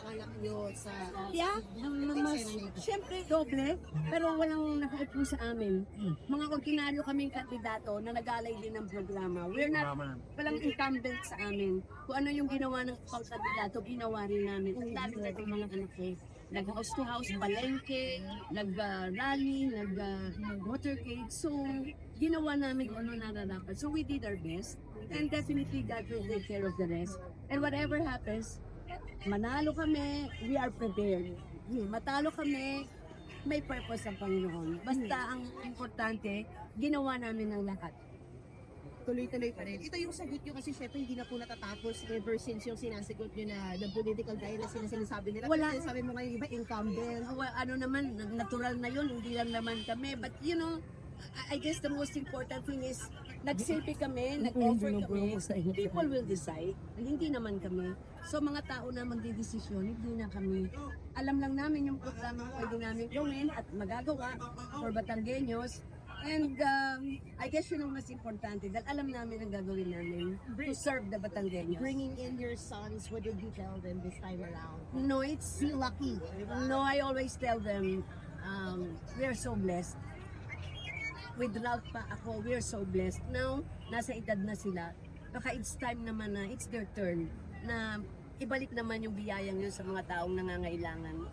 anak nyo sa Yeah, mas, syempre doble, pero walang nakaupo sa amin. Mga ordinaryo kaming kandidato na nagalay din ng programa. We're not, walang incumbent sa amin. Kung ano yung ginawa ng pang kandidato, ginawa rin namin. Ang dami na itong mga anak ko. Nag-house to house, palengke, nag-rally, nag-motorcade. So, ginawa namin kung ano nararapat. So, we did our best. And definitely, God will take care of the rest. And whatever happens, manalo kami, we are prepared. Matalo kami, may purpose ang Panginoon. Basta ang importante, ginawa namin ang lahat. tuloy-tuloy pa rin. Ito yung sagot nyo kasi syempre hindi na po natatapos ever since yung sinasagot nyo na the political violence na sinasabi nila. Wala. Pero sabi mo ngayon, iba incumbent. Ano naman, natural na yun, hindi lang naman kami. But you know, I guess the most important thing is, nagsilpi kami, nag-offer kami, people will decide. Hindi naman kami. So mga tao na magdidesisyon, hindi na kami. Alam lang namin yung programa na pwede namin gawin at magagawa for Batangueños. And I guess yun ang mas importante dahil alam namin ang gagawin namin to serve the Batangueños. Bringing in your sons, what did you tell them this time around? No, it's Be lucky. no, I always tell them, we are so blessed. With Ralph pa ako, we are so blessed. Now, nasa edad na sila. Baka it's time naman na it's their turn na ibalik naman yung biyayang yun sa mga taong nangangailangan.